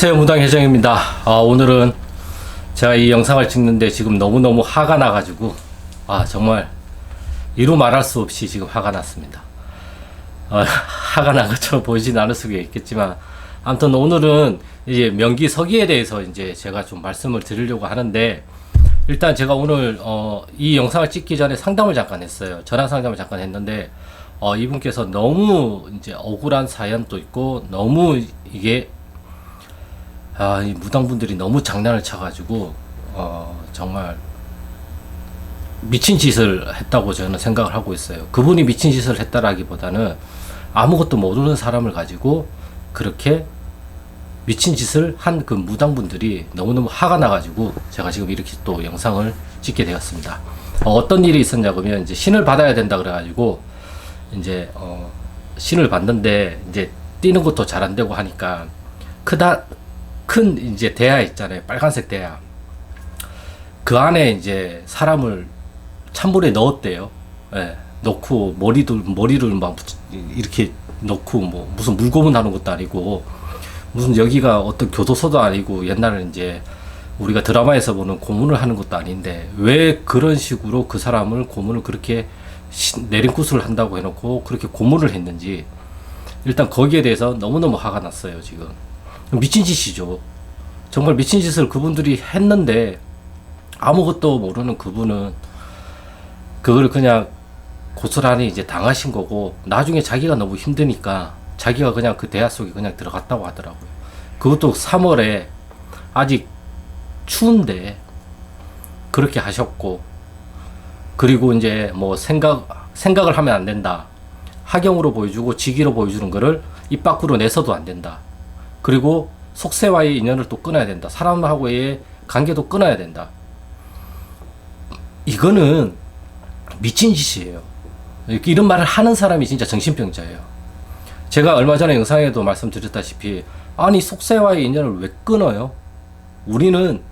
안녕하세요, 무당혜정입니다. 오늘은 제가 이 영상을 찍는데 지금 너무너무 화가 나가지고 정말 이루 말할 수 없이 지금 화가 났습니다. 화가 난 것처럼 보이진 않을 수가 있겠지만 아무튼 오늘은 이제 명기 서기에 대해서 이제 제가 좀 말씀을 드리려고 하는데, 일단 제가 오늘 이 영상을 찍기 전에 상담을 잠깐 했어요. 전화 상담을 잠깐 했는데 이분께서 너무 이제 억울한 사연도 있고, 너무 이게 이 무당분들이 너무 장난을 쳐가지고 정말 미친 짓을 했다고 저는 생각을 하고 있어요. 그분이 미친 짓을 했다라기보다는 아무것도 모르는 사람을 가지고 그렇게 미친 짓을 한 그 무당분들이 너무너무 화가 나가지고 제가 지금 이렇게 또 영상을 찍게 되었습니다. 어떤 일이 있었냐 그러면, 이제 신을 받아야 된다 그래가지고 이제 신을 받는데 이제 뛰는 것도 잘 안 되고 하니까 큰 이제 대야 있잖아요. 빨간색 대야. 그 안에 이제 사람을 찬물에 넣었대요. 예. 넣고 머리를 막 이렇게 넣고, 뭐 무슨 물고문 하는 것도 아니고, 무슨 여기가 어떤 교도소도 아니고, 옛날에 이제 우리가 드라마에서 보는 고문을 하는 것도 아닌데 왜 그런 식으로 그 사람을 고문을 그렇게 내림굿을 한다고 해놓고 그렇게 고문을 했는지, 일단 거기에 대해서 너무너무 화가 났어요. 지금 미친 짓이죠. 정말 미친 짓을 그분들이 했는데 아무것도 모르는 그분은 그걸 그냥 고스란히 이제 당하신 거고, 나중에 자기가 너무 힘드니까 자기가 그냥 그 대야 속에 그냥 들어갔다고 하더라고요. 그것도 3월에 아직 추운데 그렇게 하셨고, 그리고 이제 뭐 생각을 하면 안 된다. 하경으로 보여주고 직위로 보여주는 거를 입 밖으로 내서도 안 된다. 그리고 속세와의 인연을 또 끊어야 된다. 사람하고의 관계도 끊어야 된다. 이거는 미친 짓이에요. 이런 말을 하는 사람이 진짜 정신병자예요. 제가 얼마 전에 영상에도 말씀드렸다시피, 아니 속세와의 인연을 왜 끊어요? 우리는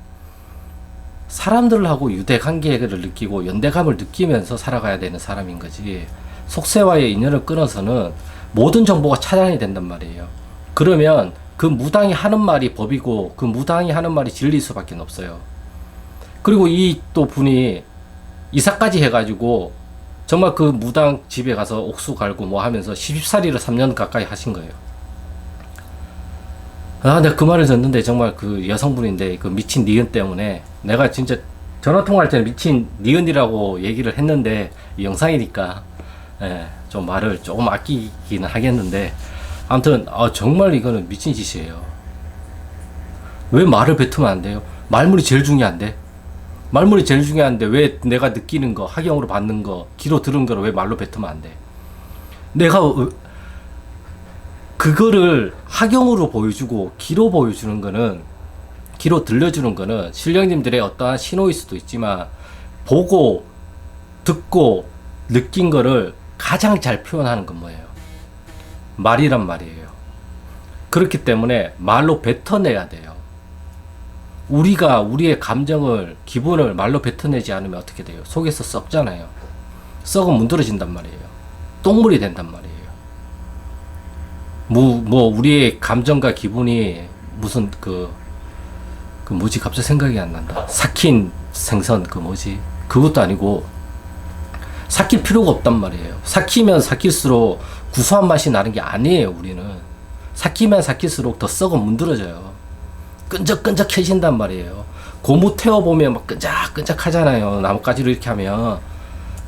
사람들하고 유대관계를 느끼고 연대감을 느끼면서 살아가야 되는 사람인 거지, 속세와의 인연을 끊어서는 모든 정보가 차단이 된단 말이에요. 그러면 그 무당이 하는 말이 법이고 그 무당이 하는 말이 진리일 수밖에 없어요. 그리고 이 또 분이 이사까지 해가지고 정말 그 무당 집에 가서 옥수 갈고 뭐 하면서 시집살이를 3년 가까이 하신 거예요. 내가 그 말을 듣는데 정말 그 여성분인데 그 미친 니은 때문에 내가 진짜 전화통화할 때는 미친 니은이라고 얘기를 했는데, 이 영상이니까 좀 말을 조금 아끼기는 하겠는데, 아무튼 정말 이거는 미친 짓이에요. 왜 말을 뱉으면 안 돼요? 말문이 제일 중요한데. 말문이 제일 중요한데 왜 내가 느끼는 거, 하경으로 받는 거, 귀로 들은 거를 왜 말로 뱉으면 안 돼? 내가 그거를 하경으로 보여주고 귀로 보여주는 거는, 귀로 들려주는 거는 신령님들의 어떠한 신호일 수도 있지만, 보고 듣고 느낀 거를 가장 잘 표현하는 건 뭐예요? 말이란 말이에요. 그렇기 때문에 말로 뱉어내야 돼요. 우리가 우리의 감정을, 기분을 말로 뱉어내지 않으면 어떻게 돼요? 속에서 썩잖아요. 썩으면 문드러진단 말이에요. 똥물이 된단 말이에요. 우리의 감정과 기분이 무슨 뭐지? 갑자기 생각이 안 난다. 삭힌 생선 그것도 아니고, 삭힐 필요가 없단 말이에요. 삭히면 삭힐수록 구수한 맛이 나는 게 아니에요. 우리는 삭히면 삭힐수록 더 썩어 문드러져요. 끈적끈적해진단 말이에요. 고무 태워보면 막 끈적끈적 하잖아요. 나뭇가지로 이렇게 하면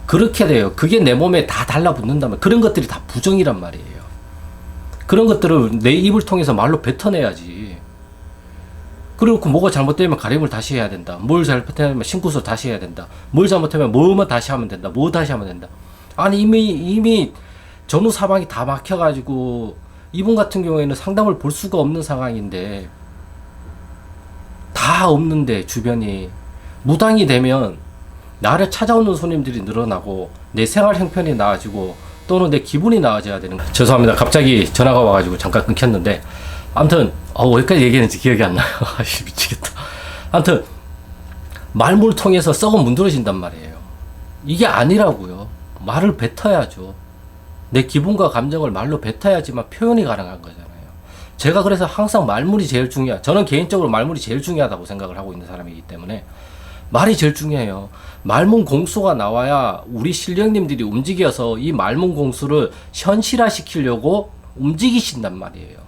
그렇게 돼요. 그게 내 몸에 다 달라붙는단 말이에요. 그런 것들이 다 부정이란 말이에요. 그런 것들을 내 입을 통해서 말로 뱉어내야지. 그리고 뭐가 잘못되면 가림을 다시 해야 된다. 뭘 잘못하면 신고서 다시 해야 된다. 뭘 잘못하면 뭐만 다시 하면 된다. 뭐 다시 하면 된다. 아니 이미 전후 사방이 다 막혀가지고 이분 같은 경우에는 상담을 볼 수가 없는 상황인데, 다 없는데 주변이 무당이 되면 나를 찾아오는 손님들이 늘어나고 내 생활 형편이 나아지고 또는 내 기분이 나아져야 되는 거예요. 죄송합니다. 갑자기 전화가 와가지고 잠깐 끊겼는데, 아무튼 어디까지 얘기했는지 기억이 안 나요. 미치겠다. 아무튼 말문을 통해서 썩어 문드러진단 말이에요. 이게 아니라고요. 말을 뱉어야죠. 내 기분과 감정을 말로 뱉어야지만 표현이 가능한 거잖아요. 제가 그래서 항상 말문이 제일 저는 개인적으로 말문이 제일 중요하다고 생각을 하고 있는 사람이기 때문에 말이 제일 중요해요. 말문 공수가 나와야 우리 실령님들이 움직여서 이 말문 공수를 현실화시키려고 움직이신단 말이에요.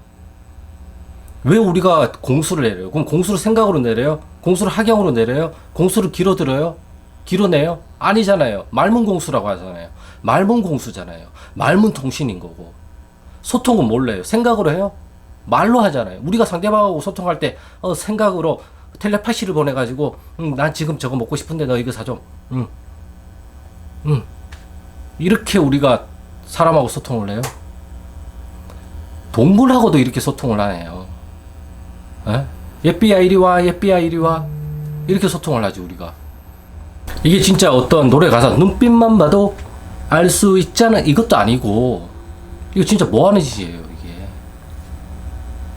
왜 우리가 공수를 내려요? 그럼 공수를 생각으로 내려요? 공수를 학영으로 내려요? 공수를 귀로 들어요? 귀로 내요? 아니잖아요. 말문 공수라고 하잖아요. 말문 공수잖아요. 말문 통신인 거고. 소통은 뭘로 해요? 생각으로 해요? 말로 하잖아요. 우리가 상대방하고 소통할 때 생각으로 텔레파시를 보내가지고 난 지금 저거 먹고 싶은데 너 이거 사줘. 이렇게 우리가 사람하고 소통을 해요? 동물하고도 이렇게 소통을 하네요. 에? 예삐야 이리 와, 예삐야 이리 와. 이렇게 소통을 하지 우리가. 이게 진짜 어떤 노래 가사 눈빛만 봐도 알 수 있잖아 이것도 아니고 이거 진짜 뭐 하는 짓이에요 이게.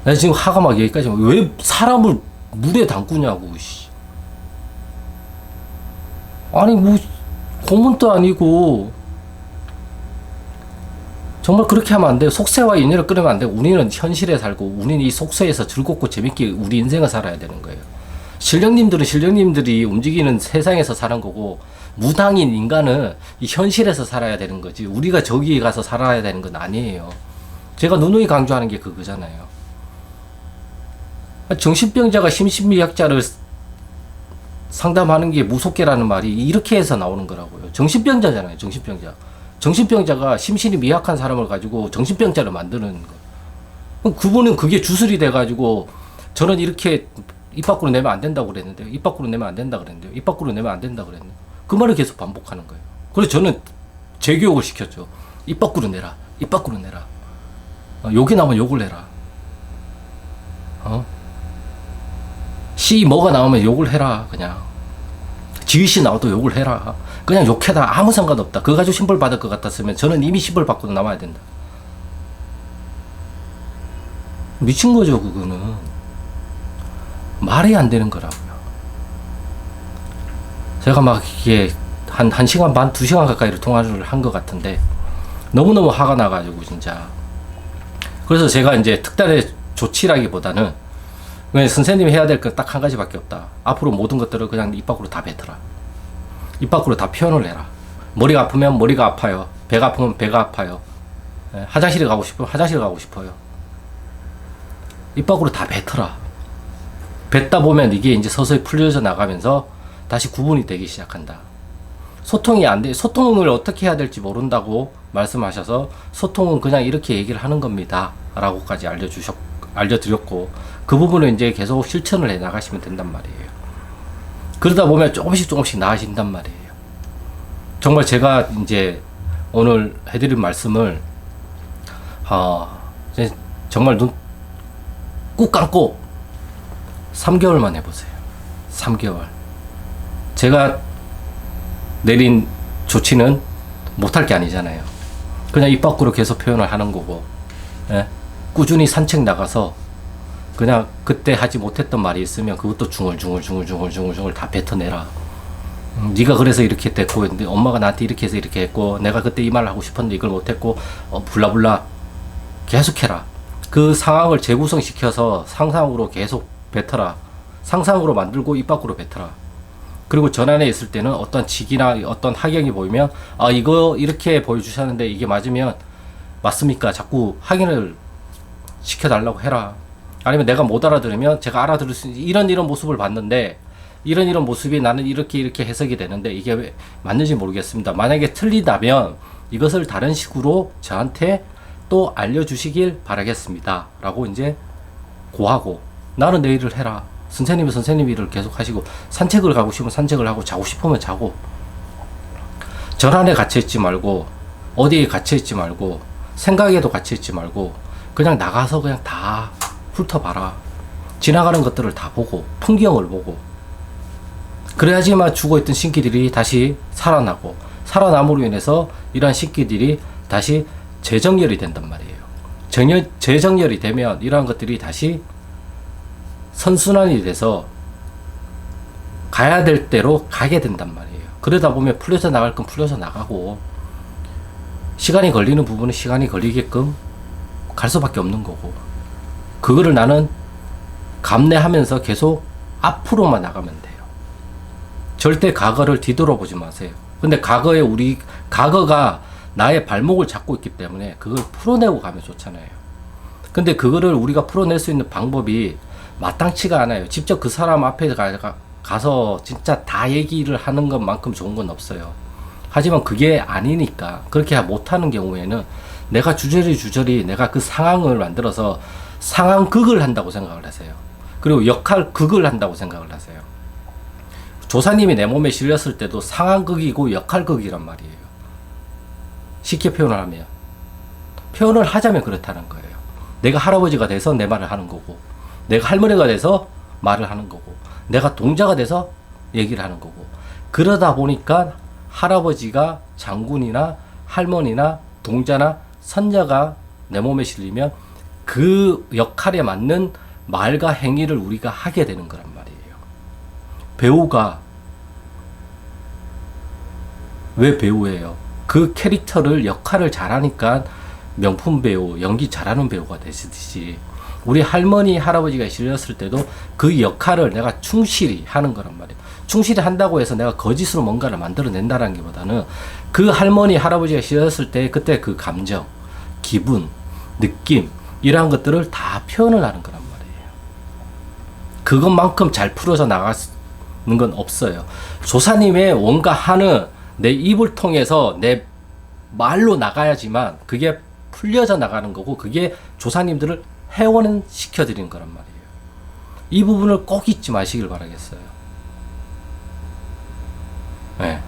내가 지금 화가 막 여기까지 왜 사람을 물에 담그냐고 씨. 아니 뭐 고문도 아니고 정말 그렇게 하면 안 돼요. 속세와 인연을 끊으면 안 돼요. 우리는 현실에 살고 우리는 이 속세에서 즐겁고 재밌게 우리 인생을 살아야 되는 거예요. 신령님들은 신령님들이 움직이는 세상에서 사는 거고 무당인 인간은 이 현실에서 살아야 되는 거지 우리가 저기에 가서 살아야 되는 건 아니에요. 제가 누누이 강조하는 게 그거잖아요. 정신병자가 심신미약자를 상담하는 게 무속계라는 말이 이렇게 해서 나오는 거라고요. 정신병자잖아요. 정신병자. 정신병자가 심신이 미약한 사람을 가지고 정신병자를 만드는 거. 그럼 그분은 그게 주술이 돼가지고 저는 이렇게 입 밖으로 내면 안 된다고 그랬는데요. 입 밖으로 내면 안 된다 그랬는데요. 입 밖으로 내면 안 된다 그랬는데 그 말을 계속 반복하는 거예요. 그래서 저는 재교육을 시켰죠. 입 밖으로 내라. 입 밖으로 내라. 욕이 나오면 욕을 내라. 시 뭐가 나오면 욕을 해라. 그냥 지읒이 나와도 욕을 해라. 그냥 욕해라. 아무 상관없다. 그거 가지고 신벌 받을 것 같았으면 저는 이미 신벌 받고 남아야 된다. 미친 거죠 그거는. 말이 안 되는 거라고요. 제가 막 이게 한 1시간 반, 2시간 가까이를 통화를 한 것 같은데 너무너무 화가 나가지고 진짜. 그래서 제가 이제 특단의 조치라기보다는 그냥 선생님이 해야 될 건 딱 한 가지밖에 없다. 앞으로 모든 것들을 그냥 입 밖으로 다 뱉어라. 입 밖으로 다 표현을 해라. 머리가 아프면 머리가 아파요. 배가 아프면 배가 아파요. 화장실에 가고 싶으면 화장실 가고 싶어요. 입 밖으로 다 뱉어라. 뱉다 보면 이게 이제 서서히 풀려져 나가면서 다시 구분이 되기 시작한다. 소통이 안 돼. 소통을 어떻게 해야 될지 모른다고 말씀하셔서 소통은 그냥 이렇게 얘기를 하는 겁니다. 라고까지 알려드렸고 그 부분을 이제 계속 실천을 해 나가시면 된단 말이에요. 그러다 보면 조금씩 나아진단 말이에요. 정말 제가 이제 오늘 해드린 말씀을 정말 눈 꾹 감고 3개월만 해보세요. 3개월. 제가 내린 조치는 못할 게 아니잖아요. 그냥 입 밖으로 계속 표현을 하는 거고, 예? 꾸준히 산책 나가서 그냥 그때 하지 못했던 말이 있으면 그것도 중얼중얼 다 뱉어내라. 네가 그래서 이렇게 됐고, 근데 엄마가 나한테 이렇게 해서 이렇게 했고, 내가 그때 이 말을 하고 싶었는데 이걸 못했고, 블라블라 계속해라. 그 상황을 재구성시켜서 상상으로 계속 뱉어라. 상상으로 만들고 입 밖으로 뱉어라. 그리고 전환에 있을 때는 어떤 직이나 어떤 학영이 보이면 이거 이렇게 보여주셨는데 이게 맞으면 맞습니까? 자꾸 확인을 시켜달라고 해라. 아니면 내가 못 알아들으면 제가 알아들을 수 있는 이런 모습을 봤는데 이런 모습이 나는 이렇게 해석이 되는데 이게 왜 맞는지 모르겠습니다. 만약에 틀리다면 이것을 다른 식으로 저한테 또 알려주시길 바라겠습니다. 라고 이제 고하고 나는 내 일을 해라. 선생님은 선생님 일을 계속 하시고 산책을 가고 싶으면 산책을 하고 자고 싶으면 자고 전환에 갇혀있지 말고 어디에 갇혀있지 말고 생각에도 갇혀있지 말고 그냥 나가서 그냥 다 훑어봐라. 지나가는 것들을 다 보고 풍경을 보고 그래야지만 죽어있던 신기들이 다시 살아나고 살아남으로 인해서 이러한 신기들이 다시 재정렬이 된단 말이에요. 재정렬이 되면 이러한 것들이 다시 선순환이 돼서 가야 될 대로 가게 된단 말이에요. 그러다 보면 풀려서 나갈 건 풀려서 나가고 시간이 걸리는 부분은 시간이 걸리게끔 갈 수밖에 없는 거고 그거를 나는 감내하면서 계속 앞으로만 나가면 돼요. 절대 과거를 뒤돌아보지 마세요. 근데 과거가 나의 발목을 잡고 있기 때문에 그걸 풀어내고 가면 좋잖아요. 근데 그거를 우리가 풀어낼 수 있는 방법이 마땅치가 않아요. 직접 그 사람 앞에 가서 진짜 다 얘기를 하는 것만큼 좋은 건 없어요. 하지만 그게 아니니까 그렇게 못하는 경우에는 내가 주저리 내가 그 상황을 만들어서 상황극을 한다고 생각을 하세요. 그리고 역할극을 한다고 생각을 하세요. 조사님이 내 몸에 실렸을 때도 상황극이고 역할극이란 말이에요. 쉽게 표현을 하자면 그렇다는 거예요. 내가 할아버지가 돼서 내 말을 하는 거고, 내가 할머니가 돼서 말을 하는 거고, 내가 동자가 돼서 얘기를 하는 거고. 그러다 보니까 할아버지가 장군이나 할머니나 동자나 선녀가 내 몸에 실리면 그 역할에 맞는 말과 행위를 우리가 하게 되는 거란 말이에요. 배우가 왜 배우예요? 그 캐릭터를 역할을 잘하니까 명품 배우, 연기 잘하는 배우가 되시듯이 우리 할머니, 할아버지가 실렸을 때도 그 역할을 내가 충실히 하는 거란 말이에요. 충실히 한다고 해서 내가 거짓으로 뭔가를 만들어낸다는 것보다는 그 할머니, 할아버지가 실렸을 때 그때 그 감정, 기분, 느낌 이러한 것들을 다 표현을 하는 거란 말이에요. 그것만큼 잘 풀어져 나가는 건 없어요. 조사님의 뭔가 하는 내 입을 통해서 내 말로 나가야지만 그게 풀려져 나가는 거고 그게 조사님들을 회원시켜 드리는 거란 말이에요. 이 부분을 꼭 잊지 마시길 바라겠어요. 네.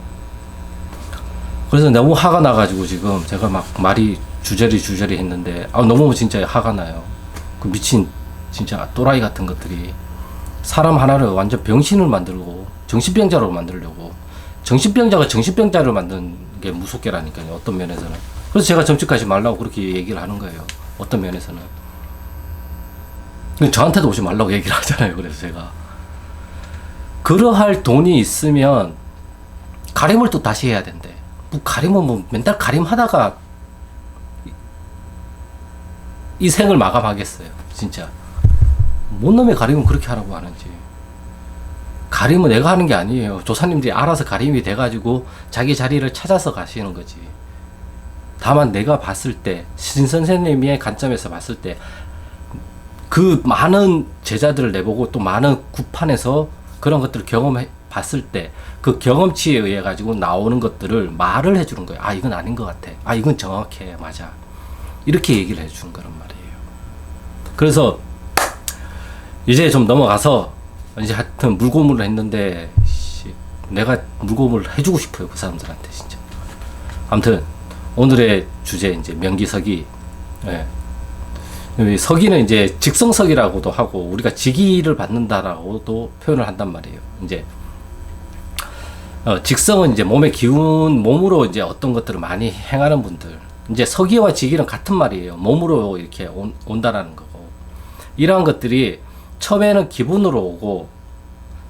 그래서 너무 화가 나가지고 지금 제가 막 말이 주저리 했는데 너무 진짜 화가 나요. 그 미친 진짜 또라이 같은 것들이 사람 하나를 완전 병신을 만들고 정신병자로 만들려고 정신병자가 정신병자를 만든 게 무섭게라니까요. 어떤 면에서는. 그래서 제가 정치까지 말라고 그렇게 얘기를 하는 거예요. 어떤 면에서는. 저한테도 오지 말라고 얘기를 하잖아요. 그래서 제가. 그러할 돈이 있으면 가림을 또 다시 해야 된대. 뭐 가림은 뭐 맨날 가림하다가 이 생을 마감하겠어요. 진짜. 뭔 놈의 가림은 그렇게 하라고 하는지. 가림은 내가 하는 게 아니에요. 조사님들이 알아서 가림이 돼가지고 자기 자리를 찾아서 가시는 거지. 다만 내가 봤을 때, 신 선생님의 관점에서 봤을 때, 그 많은 제자들을 내보고 또 많은 구판에서 그런 것들을 경험해 봤을 때, 그 경험치에 의해 가지고 나오는 것들을 말을 해주는 거예요. 이건 아닌 것 같아. 이건 정확해. 맞아. 이렇게 얘기를 해주는 거란 말이에요. 그래서 이제 좀 넘어가서 이제 하여튼 물고문을 했는데 내가 물고문을 해주고 싶어요. 그 사람들한테 진짜. 아무튼 오늘의 주제 이제 명기서기. 예. 서기는 이제 직성석이라고도 하고 우리가 직위를 받는다라고도 표현을 한단 말이에요. 이제 직성은 이제 몸의 기운, 몸으로 이제 어떤 것들을 많이 행하는 분들. 이제 서기와 직위는 같은 말이에요. 몸으로 이렇게 온다라는 거고. 이러한 것들이 처음에는 기분으로 오고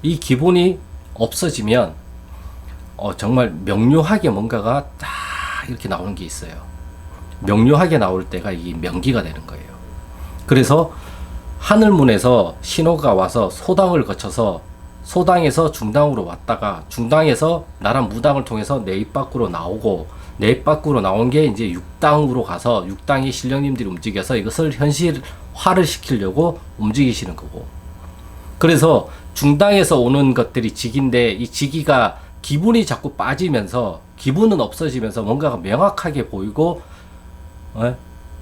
이 기분이 없어지면 정말 명료하게 뭔가가 딱 이렇게 나오는 게 있어요. 명료하게 나올 때가 이 명기가 되는 거예요. 그래서 하늘문에서 신호가 와서 소당을 거쳐서 소당에서 중당으로 왔다가 중당에서 나란 무당을 통해서 내 입 밖으로 나오고 내 입 밖으로 나온 게 이제 육당으로 가서 육당이 신령님들이 움직여서 이것을 현실화를 시키려고 움직이시는 거고. 그래서 중당에서 오는 것들이 직인데 이 직이가 기분이 자꾸 빠지면서 기분은 없어지면서 뭔가가 명확하게 보이고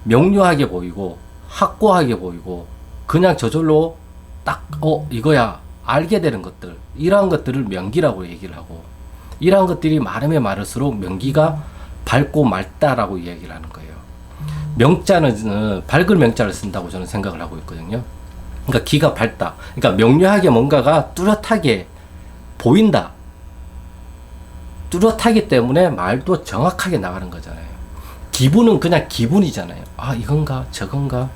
명료하게 보이고 확고하게 보이고 그냥 저절로 딱 이거야 알게 되는 것들, 이러한 것들을 명기라고 얘기를 하고, 이러한 것들이 많으면 많을수록 명기가 밝고 맑다라고 이야기를 하는 거예요. 명자는 밝을 명자를 쓴다고 저는 생각을 하고 있거든요. 그러니까 기가 밝다. 그러니까 명료하게 뭔가가 뚜렷하게 보인다. 뚜렷하기 때문에 말도 정확하게 나가는 거잖아요. 기분은 그냥 기분이잖아요. 이건가 저건가.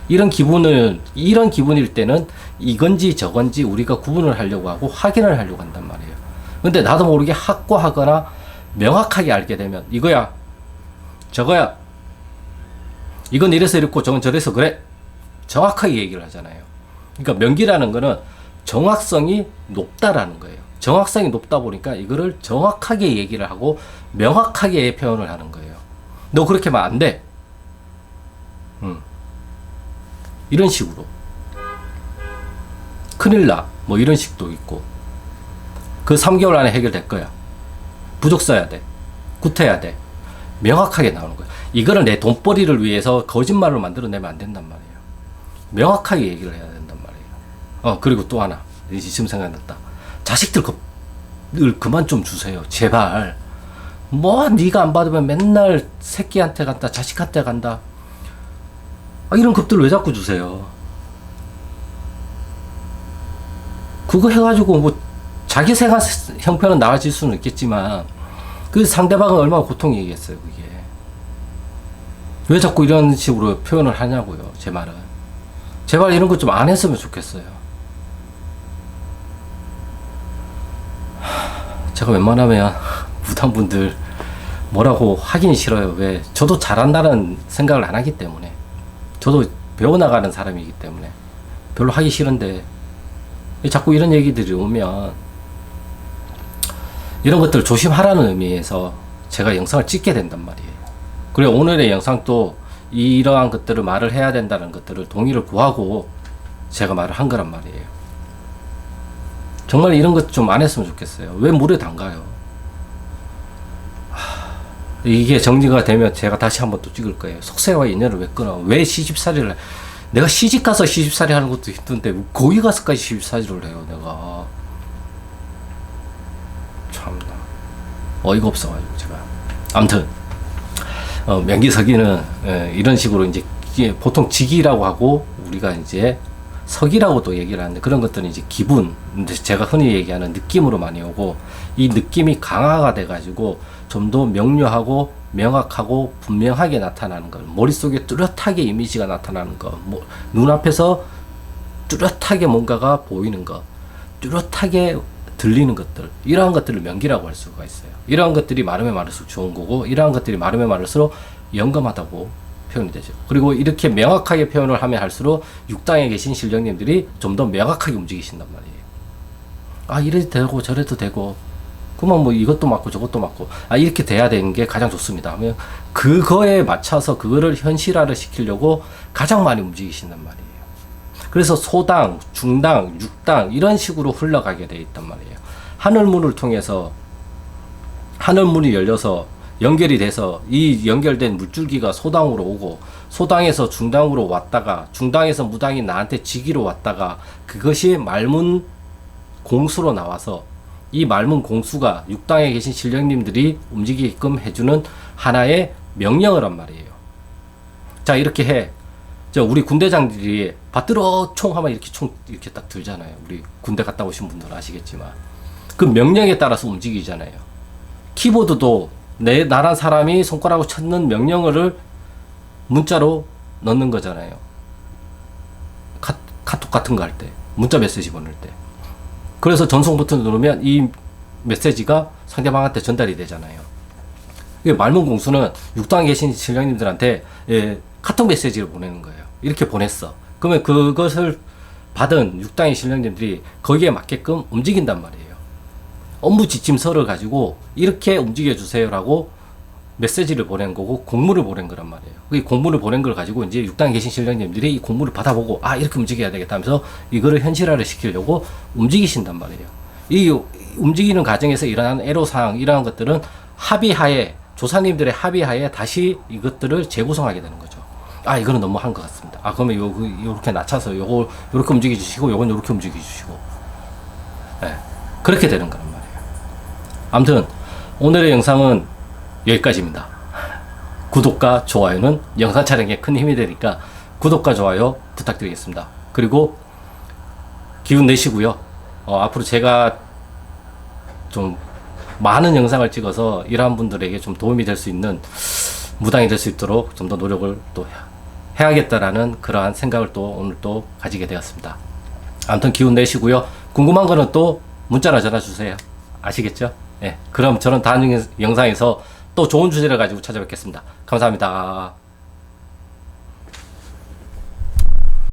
이런 기분일 때는 이건지 저건지 우리가 구분을 하려고 하고 확인을 하려고 한단 말이에요. 근데 나도 모르게 확고하거나 명확하게 알게 되면 이거야 저거야, 이건 이래서 이렇고 저건 저래서 그래, 정확하게 얘기를 하잖아요. 그러니까 명기라는 거는 정확성이 높다라는 거예요. 정확성이 높다 보니까 이거를 정확하게 얘기를 하고 명확하게 표현을 하는 거예요. 너 그렇게 하면 안 돼. 이런 식으로. 큰일 나. 뭐 이런 식도 있고. 그 3개월 안에 해결될 거야. 부족 써야 돼. 굿해야 돼. 명확하게 나오는 거야. 이거를 내 돈벌이를 위해서 거짓말로 만들어내면 안 된단 말이에요. 명확하게 얘기를 해야 된단 말이에요. 그리고 또 하나. 지금 생각났다. 자식들 그만 좀 주세요. 제발. 뭐 네가 안 받으면 맨날 새끼한테 간다. 자식한테 간다. 이런 급들 왜 자꾸 주세요? 그거 해가지고 뭐 자기 생활 형편은 나아질 수는 있겠지만 그 상대방은 얼마나 고통이겠어요, 그게. 왜 자꾸 이런 식으로 표현을 하냐고요, 제 말은. 제발 이런 거 좀 안 했으면 좋겠어요. 제가 웬만하면 무당분들 뭐라고 하긴 싫어요. 왜? 저도 잘한다는 생각을 안 하기 때문에. 저도 배워나가는 사람이기 때문에 별로 하기 싫은데 자꾸 이런 얘기들이 오면 이런 것들 조심하라는 의미에서 제가 영상을 찍게 된단 말이에요. 그리고 오늘의 영상도 이러한 것들을 말을 해야 된다는 것들을 동의를 구하고 제가 말을 한 거란 말이에요. 정말 이런 것 좀 안 했으면 좋겠어요. 왜 물에 담가요? 이게 정리가 되면 제가 다시 한번 또 찍을 거예요. 속세와 인연을 왜 끊어? 왜 시집살이를 해? 내가 시집 가서 시집살이 하는 것도 힘든데 거기 가서까지 시집살이를 해요, 내가. 참나 어이가 없어가지고 제가. 아무튼 명기서기는 이런 식으로 이제 보통 직이라고 하고 우리가 이제 석이라고도 얘기를 하는데 그런 것들은 이제 기분, 제가 흔히 얘기하는 느낌으로 많이 오고 이 느낌이 강화가 돼가지고 좀 더 명료하고 명확하고 분명하게 나타나는 것, 머릿속에 뚜렷하게 이미지가 나타나는 것, 뭐 눈앞에서 뚜렷하게 뭔가가 보이는 것, 뚜렷하게 들리는 것들, 이러한 것들을 명기라고 할 수가 있어요. 이러한 것들이 많으면 많을수록 좋은 거고 이러한 것들이 많으면 많을수록 영감하다고 표현이 되죠. 그리고 이렇게 명확하게 표현을 하면 할수록 육당에 계신 신령님들이 좀 더 명확하게 움직이신단 말이에요. 이래도 되고 저래도 되고 그만 뭐 이것도 맞고 저것도 맞고 이렇게 돼야 되는 게 가장 좋습니다 하면 그거에 맞춰서 그거를 현실화를 시키려고 가장 많이 움직이신단 말이에요. 그래서 소당, 중당, 육당 이런 식으로 흘러가게 돼 있단 말이에요. 하늘문을 통해서 하늘문이 열려서 연결이 돼서 이 연결된 물줄기가 소당으로 오고 소당에서 중당으로 왔다가 중당에서 무당이 나한테 지기로 왔다가 그것이 말문 공수로 나와서 이 말문 공수가 육당에 계신 신령님들이 움직이게끔 해주는 하나의 명령을 한 말이에요. 자, 이렇게 해. 우리 군대장들이 받들어 총 하면 이렇게 총 이렇게 딱 들잖아요. 우리 군대 갔다 오신 분들은 아시겠지만 그 명령에 따라서 움직이잖아요. 키보드도 나란 사람이 손가락으로 찾는 명령어를 문자로 넣는 거잖아요. 카톡 같은 거 할 때, 문자 메시지 보낼 때. 그래서 전송 버튼을 누르면 이 메시지가 상대방한테 전달이 되잖아요. 말문 공수는 육당에 계신 신령님들한테 카톡 메시지를 보내는 거예요. 이렇게 보냈어. 그러면 그것을 받은 육당의 신령님들이 거기에 맞게끔 움직인단 말이에요. 업무 지침서를 가지고 이렇게 움직여 주세요라고 메시지를 보낸 거고 공문을 보낸 거란 말이에요. 이 공문을 보낸 걸 가지고 이제 육당에 계신 신령님들이 이 공문을 받아보고 이렇게 움직여야 되겠다 하면서 이거를 현실화를 시키려고 움직이신단 말이에요. 이 움직이는 과정에서 일어나는 애로사항 이러한 것들은 합의하에 조사님들의 합의하에 다시 이것들을 재구성하게 되는 거죠. 이거는 너무 한 것 같습니다. 그러면 요렇게 낮춰서 요거 요렇게 움직여 주시고 요건 요렇게 움직여 주시고 그렇게 되는 거란 말이에요. 아무튼 오늘의 영상은 여기까지입니다. 구독과 좋아요는 영상 촬영에 큰 힘이 되니까 구독과 좋아요 부탁드리겠습니다. 그리고 기운 내시고요. 앞으로 제가 좀 많은 영상을 찍어서 이러한 분들에게 좀 도움이 될 수 있는 무당이 될 수 있도록 좀 더 노력을 또 해야겠다라는 그러한 생각을 또 오늘 또 가지게 되었습니다. 아무튼 기운 내시고요. 궁금한 거는 또 문자나 전화 주세요. 아시겠죠? 그럼 저는 다음 영상에서 또 좋은 주제를 가지고 찾아뵙겠습니다. 감사합니다.